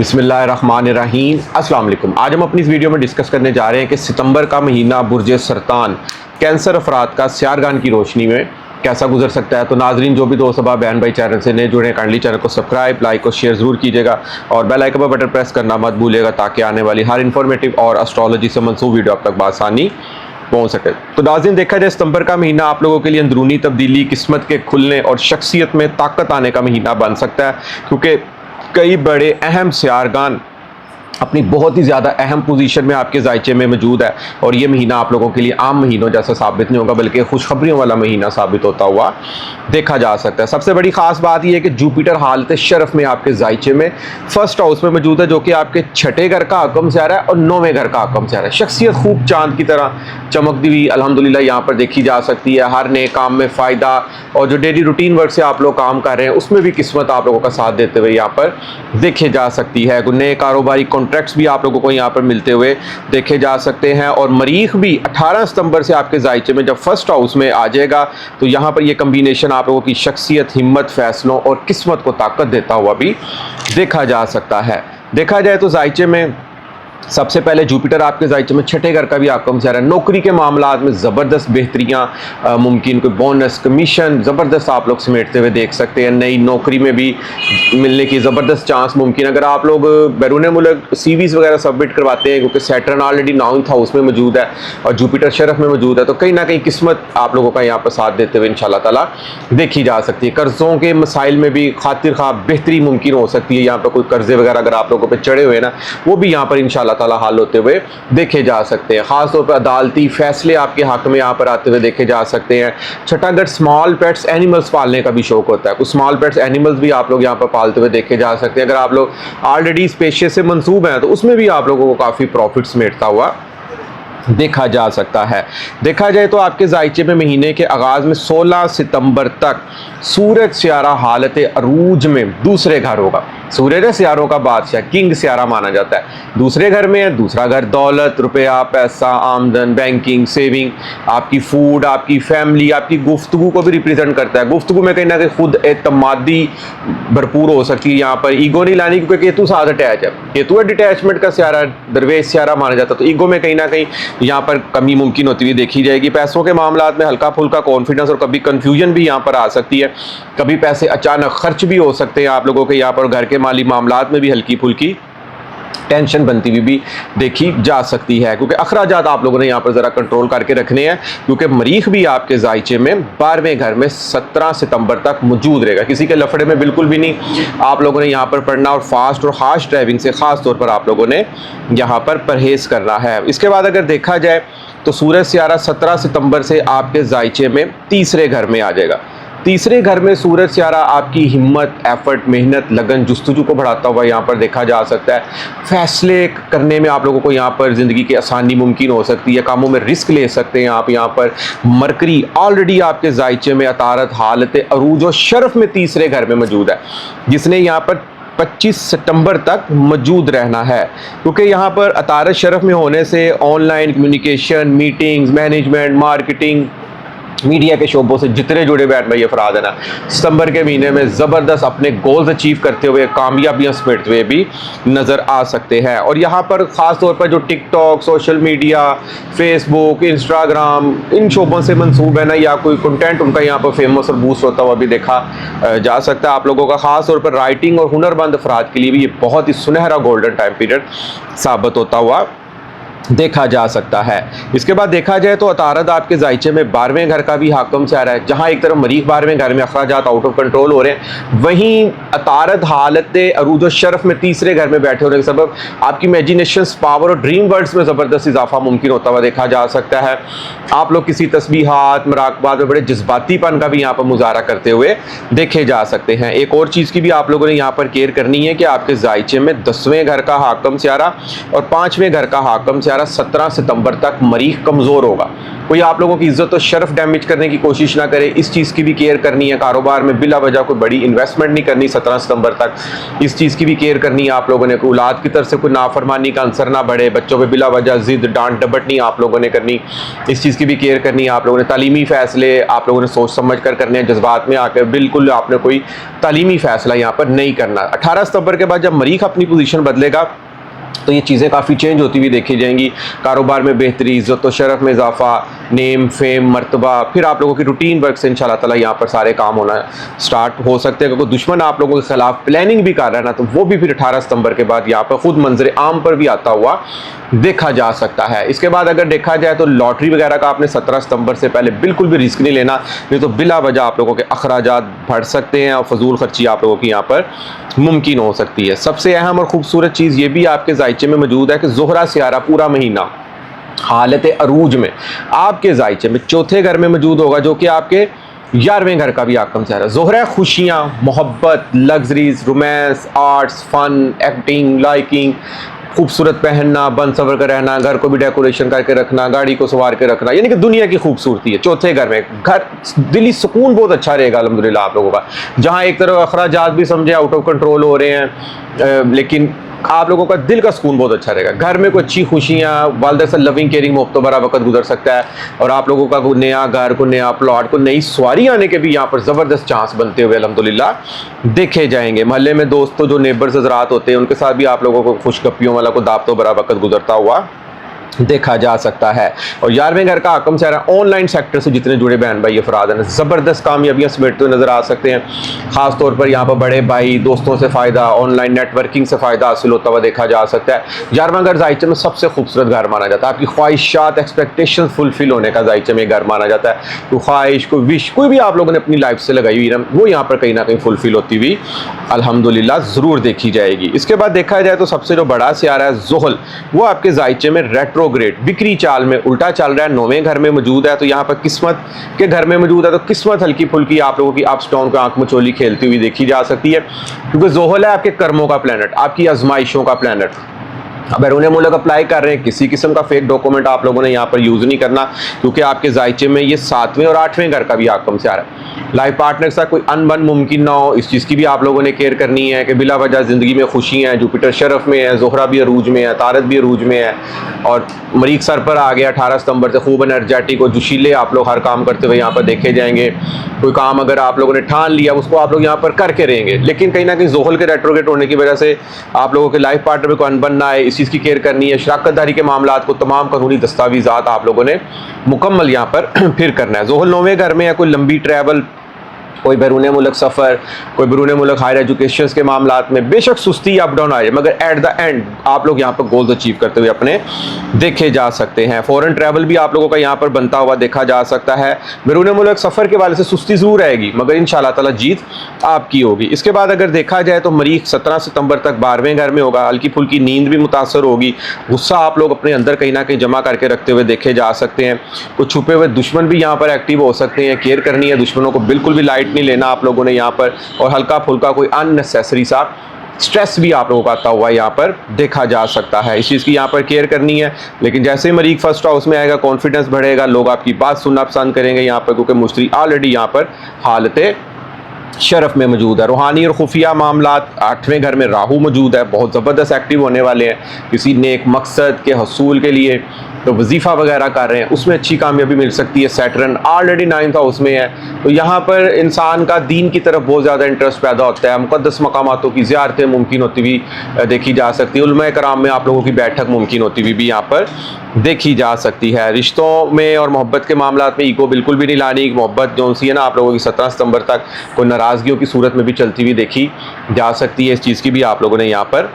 बिस्मिल्लाहिर्रहमानिर्रहीम। अस्सलाम वालेकुम। आज हम अपनी इस वीडियो में डिस्कस करने जा रहे हैं कि सितंबर का महीना बुर्ज सरतान कैंसर अफराद का सियारगान की रोशनी में कैसा गुजर सकता है। तो नाजरीन, जो भी दोस्त अब बहन भाई चैनल से नए जुड़े हैं, काइंडली चैनल को सब्सक्राइब, लाइक और शेयर ज़रूर कीजिएगा और बेल आइकन पर बटन प्रेस करना मत भूलिएगा ताकि आने वाली हर इन्फॉर्मेटिव और एस्ट्रोलॉजी से मंसूब वीडियो आप तक बआसानी पहुँच सके। तो नाज़रीन, देखा जाए सितंबर का महीना आप लोगों के लिए अंदरूनी तब्दीली, किस्मत के खुलने और शख्सियत में ताकत आने का महीना बन सकता है, क्योंकि कई बड़े अहम सियारगान अपनी बहुत ही ज़्यादा अहम पोजीशन में आपके जायचे में मौजूद है और ये महीना आप लोगों के लिए आम महीनों जैसा साबित नहीं होगा, बल्कि खुशखबरियों वाला महीना साबित होता हुआ देखा जा सकता है। सबसे बड़ी खास बात यह है कि जुपिटर हालत शरफ में आपके जायचे में फर्स्ट हाउस में मौजूद है, जो कि आपके छठे घर का हकम से आ रहा है और 9वें घर का हकम से आ रहा है। शख्सियत खूब चांद की तरह चमकती हुई अल्हम्दुलिल्लाह यहाँ पर देखी जा सकती है। हर नए काम में फ़ायदा और जो डेली रूटीन वर्क से आप लोग काम कर रहे हैं उसमें भी किस्मत आप लोगों का साथ देते हुए यहाँ पर देखे जा सकती है। नए कारोबारी कॉन्ट्रैक्ट्स भी आप लोगों को यहाँ पर मिलते हुए देखे जा सकते हैं और मरीख भी 18 सितंबर से आपके जायचे में जब फर्स्ट हाउस में आ जाएगा तो यहाँ पर ये कम्बिनेशन आप लोगों की शख्सियत, हिम्मत, फैसलों और किस्मत को ताकत देता हुआ भी देखा जा सकता है। देखा जाए तो जायचे में सबसे पहले जुपिटर आपके जायचे में छठे घर का भी आकम से आ रहा है। नौकरी के मामलात में ज़बरदस्त बेहतरियाँ मुमकिन, कोई बोनस, कमीशन ज़बरदस्त आप लोग समेटते हुए देख सकते हैं। नई नौकरी में भी मिलने की ज़बरदस्त चांस मुमकिन। अगर आप लोग बैरून मुल्क सीवीज़ वगैरह सबमिट करवाते हैं, क्योंकि सैटर्न ऑलरेडी 9th हाउस में मौजूद है और जुपिटर शरफ में मौजूद है, तो कहीं ना कहीं किस्मत आप लोगों का यहाँ पर साथ देते हुए इंशाल्लाह ताला देखी जा सकती है। कर्ज़ों के मसाइल में भी खातिर खा बेहतरी मुमकिन हो सकती है। यहाँ पर कोई कर्जे वगैरह अगर आप लोगों पर चढ़े हुए ना, वो भी यहाँ पर इंशाल्लाह ताला हाल होते हुए देखे जा सकते हैं। खासतौर पर अदालती फैसले आपके हक में यहाँ पर आते हुए देखे जा सकते हैं। छठा घर स्मॉल पेट्स एनिमल्स पालने का भी शौक होता है, कुछ स्मॉल पेट्स एनिमल्स भी आप लोग यहाँ पर पालते हुए देखे जा सकते हैं। अगर आप लोग ऑलरेडी इस पेशे से मंसूब हैं तो उसमें भी आप लोगों को काफ़ी प्रॉफिट समेटता हुआ देखा जा सकता है। देखा जाए तो आपके जायचे में महीने के आगाज़ में 16 सितंबर तक सूरज सियारा हालत अरूज में दूसरे घर होगा। सूरज सियारों का बादशाह, किंग सियारा माना जाता है। दूसरे घर में है, दूसरा घर दौलत, रुपया, पैसा, आमदन, बैंकिंग, सेविंग, आपकी फूड, आपकी फैमिली, आपकी गुफ्तगू को भी रिप्रेजेंट करता है। गुफ्तगू में कहीं ना कहीं खुद एतमादी भरपूर हो सकती है। यहाँ पर ईगो नहीं लानी, क्योंकि केतु साथ अटैच है। केतु है डिटैचमेंट का सियारा, दरवेश सियारा माना जाता है, तो ईगो में कहीं ना कहीं यहाँ पर कमी मुमकिन होती हुई देखी जाएगी। पैसों के मामलात में हल्का फुल्का कॉन्फिडेंस और कभी कंफ्यूजन भी यहाँ पर आ सकती है। कभी पैसे अचानक खर्च भी हो सकते हैं आप लोगों के यहाँ पर। घर के माली मामलात में भी हल्की फुल्की टेंशन बनती हुई भी देखी जा सकती है, क्योंकि अखराजात आप लोगों ने यहाँ पर ज़रा कंट्रोल करके रखने हैं, क्योंकि मरीख भी आपके जायचे में 12वें घर में 17 सितंबर तक मौजूद रहेगा। किसी के लफड़े में बिल्कुल भी नहीं आप लोगों ने यहाँ पर पढ़ना और फास्ट और हार्श ड्राइविंग से ख़ास तौर पर आप लोगों ने यहाँ पर परहेज़ करना है। इसके बाद अगर देखा जाए तो सूरज सियारा 17 सितंबर से आपके जायचे में तीसरे घर में आ जाएगा। तीसरे घर में सूरज सियारा आपकी हिम्मत, एफर्ट, मेहनत, लगन, जुस्तजू को बढ़ाता हुआ यहाँ पर देखा जा सकता है। फैसले करने में आप लोगों को यहाँ पर ज़िंदगी की आसानी मुमकिन हो सकती है। कामों में रिस्क ले सकते हैं आप यहाँ पर। मरकरी ऑलरेडी आपके जायचे में अतारत हालत अरूज और शरफ में तीसरे घर में मौजूद है, जिसने यहाँ पर 25 सितंबर तक मौजूद रहना है, क्योंकि यहाँ पर अतारत शरफ में होने से online communication, meetings, management, marketing, media के शोबों से जितने जुड़े बैठ भाई अफराद है ना, सितंबर के महीने में ज़बरदस्त अपने गोल्स अचीव करते हुए, कामयाबियां समेटते हुए भी नज़र आ सकते हैं। और यहाँ पर ख़ास तौर पर जो TikTok, social media, Facebook, Instagram, इन शोबों से मंसूब है ना, या कोई कंटेंट उनका यहाँ पर फेमस और बूस्ट होता हुआ भी देखा जा सकता है। आप लोगों का ख़ास तौर पर राइटिंग और हुनरमंद अफराद के लिए भी ये बहुत ही सुनहरा गोल्डन टाइम पीरियड साबित होता हुआ देखा जा सकता है। इसके बाद देखा जाए तो अतारद आपके जायचे में 12वें घर का भी हाकम से आ रहा है। जहां एक तरफ मरीख 12वें घर में अखराजात आउट ऑफ कंट्रोल हो रहे हैं, वहीं अतारद हालत अरूज और शरफ में तीसरे घर में बैठे होने के सबब आपकी इमेजिनेशन पावर और ड्रीम वर्ड्स में ज़बरदस्त इजाफा मुमकिन होता हुआ देखा जा सकता है। आप लोग किसी तस्बीहात, मुराकबात में बड़े जज्बातीपन का भी यहाँ पर मुजाहरा करते हुए देखे जा सकते हैं। एक और चीज़ की भी आप लोगों ने यहाँ पर केयर करनी है कि आपके जायचे में 10वें घर का हाकम सियारा और 5वें घर का हाकम सियारा 17 सितंबर तक मरीख कमज़ोर होगा। कोई आप लोगों की इज्जत और शर्फ डैमेज करने की कोशिश ना करे, इस चीज़ की भी केयर करनी है। कारोबार में बिला वजह कोई बड़ी इन्वेस्टमेंट नहीं करनी 17 सितंबर तक, इस चीज़ की भी केयर करनी है आप लोगों ने। औलाद की तरफ से कोई नाफरमानी का अंसर ना बढ़े, बच्चों पे बिला वजह जिद डांट डपट नहीं आप लोगों ने करनी, इस चीज़ की भी केयर करनी है आप लोगों ने। तालीमी फ़ैसले आप लोगों ने सोच समझ कर करने हैं, जज्बात में आकर बिल्कुल आपने कोई तालीमी फ़ैसला यहाँ पर नहीं करना। 18 सितंबर के बाद जब मरीख अपनी पोजीशन बदलेगा तो ये चीज़ें काफ़ी चेंज होती हुई देखी जाएंगी। कारोबार में बेहतरी, इज़्ज़त और शरफ में इजाफा, नेम फेम मर्तबा, फिर आप लोगों की रूटीन वर्क से इंशाल्लाह ताला यहाँ पर सारे काम होना स्टार्ट हो सकते हैं। क्योंकि दुश्मन आप लोगों के खिलाफ प्लानिंग भी कर रहा है ना, तो वो भी फिर 18 सितंबर के बाद यहाँ पर खुद मंजर आम पर भी आता हुआ देखा जा सकता है। इसके बाद अगर देखा जाए तो लॉटरी वगैरह का आपने 17 सितंबर से पहले बिल्कुल भी रिस्क नहीं लेना, नहीं तो बिला वजह आप लोगों के अखराजात बढ़ सकते हैं और फजूल खर्ची आप लोगों की यहाँ पर मुमकिन हो सकती है। सबसे अहम और खूबसूरत चीज़ ये भी आपके जायचे में मौजूद है कि ज़ोहरा सियारा पूरा महीना हालत अरूज में आपके जायचे में चौथे घर में मौजूद होगा, जो कि आपके 11वें घर का भी आकम सियारा। ज़ोहरा खुशियाँ, मोहब्बत, luxuries, romance, arts, fun, acting, liking, खूबसूरत पहनना, बन सवर कर रहना, घर को भी डेकोरेशन करके रखना, गाड़ी को संवार के रखना, यानी कि दुनिया की खूबसूरती है चौथे घर में। घर दिली सुकून बहुत अच्छा रहेगा अल्हम्दुलिल्लाह आप लोगों का। जहाँ एक तरफ अखराजात भी समझे आउट ऑफ कंट्रोल हो रहे हैं, लेकिन आप लोगों का दिल का सुकून बहुत अच्छा रहेगा। घर में कोई अच्छी खुशियाँ, वालदा से लविंग केयरिंग मोहब्बत भरा वक्त गुजर सकता है। और आप लोगों का कोई नया घर, कोई नया प्लॉट, कोई नई सवारी आने के भी यहाँ पर ज़बरदस्त चांस बनते हुए अल्हम्दुलिल्लाह देखे जाएंगे। मोहल्ले में दोस्तों जो नेबर्स हज़रात होते हैं उनके साथ भी आप लोगों को खुशगपियों वाला को दावतों भरा वक्त गुजरता हुआ देखा जा सकता है। और 11वें घर का आकम सियारा ऑनलाइन सेक्टर से जितने जुड़े बहन भाई अफराद हैं ज़बरदस्त कामयाबियाँ समेटते हुए नज़र आ सकते हैं। ख़ास तौर पर यहाँ पर बड़े भाई दोस्तों से फ़ायदा, ऑनलाइन नेटवर्किंग से फ़ायदा हासिल होता हुआ देखा जा सकता है। 11वां घर जायचे में सबसे खूबसूरत घर माना जाता है। आपकी ख्वाहिशात एक्सपेक्टेशन फुलफिल होने का जायचे में घर माना जाता है। कोई ख्वाहिश, कोई विश, कोई भी आप लोगों ने अपनी लाइफ से लगाई हुई ना, वो यहाँ पर कहीं ना कहीं फुलफिल होती हुई अल्हम्दुलिल्लाह ज़रूर देखी जाएगी। इसके बाद देखा जाए तो सबसे जो बड़ा सियारा है ज़ुहल, वो आपके जायचे में रेट्रोग्रेड बिक्री चाल में उल्टा चल रहा है, 9वें घर में मौजूद है। तो यहाँ पर किस्मत के घर में मौजूद है, तो किस्मत हल्की फुल्की आप लोगों की अप्स डाउन को आंख मचोली खेलती हुई देखी जा सकती है। क्योंकि ज़ुहल है आपके कर्मों का प्लैनेट, आपकी आजमाइशों का प्लैनेट। अब बैरून मुल्क अप्लाई कर रहे हैं, किसी किस्म का फेक डॉक्यूमेंट आप लोगों ने यहाँ पर यूज़ नहीं करना, क्योंकि आपके जायचे में ये 7वें और 8वें घर का भी आकम से आ रहा है। लाइफ पार्टनर के साथ कोई अनबन मुमकिन ना हो, इस चीज़ की भी आप लोगों ने केयर करनी है कि बिला वजह ज़िंदगी में खुशी हैं। जुपिटर शरफ में है, ज़ोहरा भी अरूज में है, तारत भी अरूज में है, और मरीख सर पर आ गया 18 सितंबर से। खूब एनर्जेटिक और जोशीले आप लोग हर काम करते हुए यहाँ पर देखे जाएंगे। कोई काम अगर आप लोगों ने ठान लिया उसको आप लोग यहाँ पर करके रहेंगे, लेकिन कहीं ना कहीं ज़ुहल के रेट्रोगेट होने की वजह से आप लोगों के लाइफ पार्टनर में कोई अनबन ना आए, इस चीज़ की केयर करनी है। शराकतदारी के मामलात को तमाम कानूनी दस्तावेज़ात आप लोगों ने मुकम्मल यहाँ पर फिर करना है। ज़ुहल 9वें घर में है, कोई लंबी ट्रैवल, कोई बैरून मुल्क सफ़र, कोई बैरून मुल्क हायर एजुकेशन के मामलात में बेशक सुस्ती अप डाउन आ जाए, मगर एट द एंड आप लोग यहाँ पर गोल्स अचीव करते हुए अपने देखे जा सकते हैं। फॉरेन ट्रैवल भी आप लोगों का यहाँ पर बनता हुआ देखा जा सकता है। बैरून मुल्क सफ़र के वाले से सुस्ती ज़रूर आएगी, मगर इंशाल्लाह ताला जीत आपकी होगी। इसके बाद अगर देखा जाए तो मरीख 17 सितंबर तक 12वें घर में होगा। हल्की फुल्की नींद भी मुतासर होगी, गुस्सा आप लोग अपने अंदर कहीं ना कहीं जमा करके रखते हुए देखे जा सकते हैं। कुछ छुपे हुए दुश्मन भी यहाँ पर एक्टिव हो सकते हैं, केयर करनी है। दुश्मनों को बिल्कुल भी लाइट नहीं लेना आप लोगों ने यहाँ पर, और हल्का फुल्का कोई अननेसेसरी सा स्ट्रेस भी आप लोगों का आता हुआ यहाँ पर देखा जा सकता है। इस चीज़ की यहाँ पर केयर करनी है। लेकिन जैसे ही मरीख फर्स्ट हाउस में आएगा, कॉन्फिडेंस बढ़ेगा, लोग आपकी बात सुनना पसंद करेंगे यहाँ पर, क्योंकि मुश्तरी ऑलरेडी यहाँ पर हालत शरफ में मौजूद है। रूहानी और खुफिया मामलात 8वें घर में राहु मौजूद है, बहुत ज़बरदस्त एक्टिव होने वाले हैं। किसी नेक मकसद के हसूल के लिए तो वजीफ़ा वगैरह कर रहे हैं, उसमें अच्छी कामयाबी मिल सकती है। सैटर्न ऑलरेडी 9th हाउस में है, तो यहाँ पर इंसान का दीन की तरफ बहुत ज़्यादा इंटरेस्ट पैदा होता है। मुक़द्दस मकामातों की ज़ियारतें मुमकिन होती हुई देखी जा सकती है। उलमा कराम में आप लोगों की बैठक मुमकिन होती हुई भी यहाँ पर देखी जा सकती है। रिश्तों में और मोहब्बत के मामलात में ईगो बिल्कुल भी नहीं लानी। मोहब्बत जो सी है ना आप लोगों की 17 सितंबर तक कोई नाराज़गियों की सूरत में भी चलती हुई देखी जा सकती है। इस चीज़ की भी आप लोगों ने यहाँ पर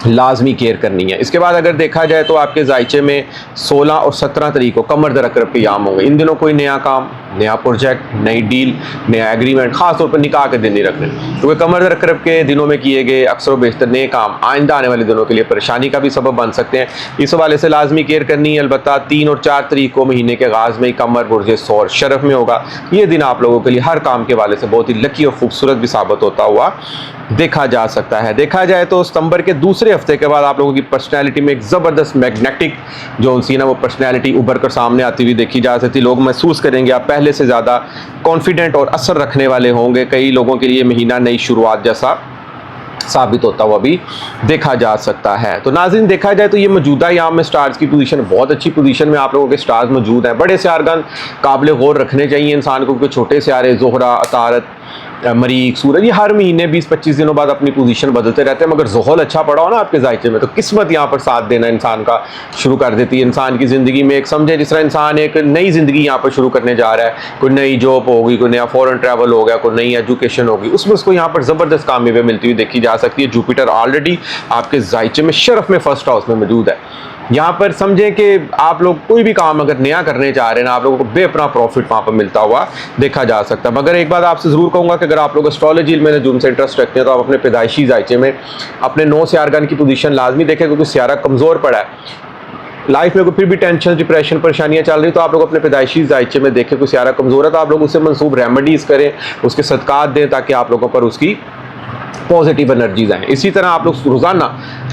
लाजमी केयर करनी है। इसके बाद अगर देखा जाए तो आपके जायचे में 16 और 17 तारीख को कमर दर अकरब क़याम होंगे। इन दिनों कोई नया काम, नया प्रोजेक्ट, नई डील, नया एग्रीमेंट, खासतौर पर निकाह के दिन नहीं रखने, क्योंकि कमर रकब के दिनों में किए गए अक्सर बेशतर नए काम आइंदा आने वाले दिनों के लिए परेशानी का भी सबब बन सकते हैं। इस हवाले से लाजमी केयर करनी है। अलबत्ता 3 और 4 तारीख को महीने के आगाज़ में ही कमर बुर्ज सौर शरफ में होगा। ये दिन आप लोगों के लिए हर काम के हवाले से बहुत ही लकी और खूबसूरत भी साबित होता हुआ देखा जा सकता है। देखा जाए तो सितंबर के दूसरे हफ्ते के बाद आप लोगों की पर्सनैलिटी में एक ज़बरदस्त मैग्नेटिक जो उनसी ना वो पर्सनैलिटी उभर कर सामने आती हुई देखी जा सकती है। लोग महसूस करेंगे आप पहले से ज़्यादा कॉन्फिडेंट और असर रखने वाले होंगे। कई लोगों के लिए महीना नई शुरुआत जैसा साबित होता हुआ भी देखा जा सकता है। तो नाज़रीन, देखा जाए तो ये मौजूदा यहाँ में स्टार्स की पोजीशन बहुत अच्छी पोजीशन में आप लोगों के स्टार्स मौजूद हैं। बड़े सियारगान काबिल गौर रखने चाहिए इंसान को, क्योंकि छोटे सियारे ज़ोहरा, अतारत, मरीख, सूरज ये हर महीने 20-25 दिनों बाद अपनी पोजीशन बदलते रहते हैं। मगर ज़ोहल अच्छा पड़ा हो ना आपके जायचे में तो किस्मत यहाँ पर साथ देना इंसान का शुरू कर देती है। इंसान की ज़िंदगी में एक समझे जिस तरह इंसान एक नई ज़िंदगी यहाँ पर शुरू करने जा रहा है, कोई नई जॉब होगी, कोई नया फॉरेन ट्रैवल हो गया, कोई नई एजुकेशन होगी, उसमें उसको यहाँ पर ज़बरदस्त कामयाबी मिलती हुई देखी जा सकती है। जुपिटर ऑलरेडी आपके जायचे में शरफ में फर्स्ट हाउस में मौजूद है। यहाँ पर समझें कि आप लोग कोई भी काम अगर नया करने चाह रहे हैं ना, आप लोगों को बेपना प्रॉफिट वहाँ पर मिलता हुआ देखा जा सकता है। मगर एक बात आपसे ज़रूर कहूँगा कि अगर आप लोग एस्ट्रोलॉजी में नजूम से इंटरेस्ट रखते हैं तो आप अपने पैदाइशी जायचे में अपने 9 सियारगान की पोजीशन लाजमी देखें, क्योंकि सियारा कमज़ोर पड़ा है। लाइफ में कोई फिर भी टेंशन, डिप्रेशन, परेशानियाँ चल रही तो आप लोग अपने पैदाइशी जायचे में देखें कोई सियारा कमज़ोर है तो आप लोग उससे मनसूब रेमेडीज़ करें, उसके सदकात दें, ताकि आप लोगों पर उसकी पॉजिटिव एनर्जीज आए। इसी तरह आप लोग रोजाना,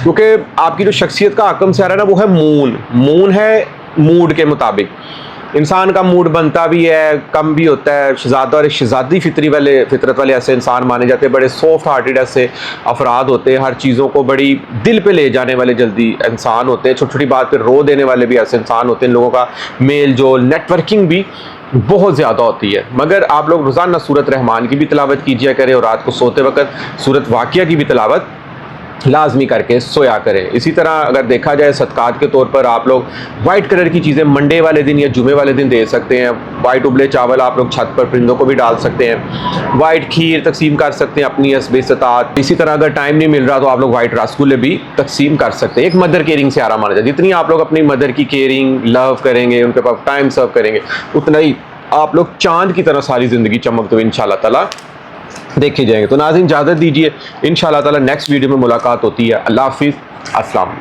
क्योंकि आपकी जो शख्सियत का आकम सियारा ना वो है मून है मूड के मुताबिक। इंसान का मूड बनता भी है, कम भी होता है। शहजादा और शहजादी फितरत वाले ऐसे इंसान माने जाते हैं, बड़े सॉफ्ट हार्टेड ऐसे अफराद होते हैं, हर चीज़ों को बड़ी दिल पे ले जाने वाले जल्दी इंसान होते हैं, छोटी छोटी बात पे रो देने वाले भी ऐसे इंसान होते हैं। लोगों का मेल जोल, नेटवर्किंग भी बहुत ज़्यादा होती है। मगर आप लोग रोज़ाना सूरत रहमान की भी तिलावत कीजिए करें और रात को सोते वक्त सूरत वाक़िया की भी तिलावत लाजमी करके सोया करें। इसी तरह अगर देखा जाए सदकात के तौर पर आप लोग वाइट कलर की चीज़ें मंडे वाले दिन या जुमे वाले दिन दे सकते हैं। वाइट उबले चावल आप लोग छत पर परिंदों को भी डाल सकते हैं। वाइट खीर तकसीम कर सकते हैं अपनी हस्बे इस्तात। इसी तरह अगर टाइम नहीं मिल रहा तो आप लोग वाइट रसगुल्ले भी तकसीम कर सकते हैं। एक मदर केयरिंग सियारा माना जाए, जितनी आप लोग अपनी मदर की केयरिंग लव करेंगे, उनके पास टाइम सर्व करेंगे, उतना ही आप लोग चांद की तरह सारी ज़िंदगी चमकते हुए इंशाल्लाह ताला देखे जाएंगे। तो नाज़रीन, इजाज़त दीजिए, इंशाल्लाह ताला नेक्स्ट वीडियो में मुलाकात होती है। अल्लाह हाफिज़, अस्सलाम।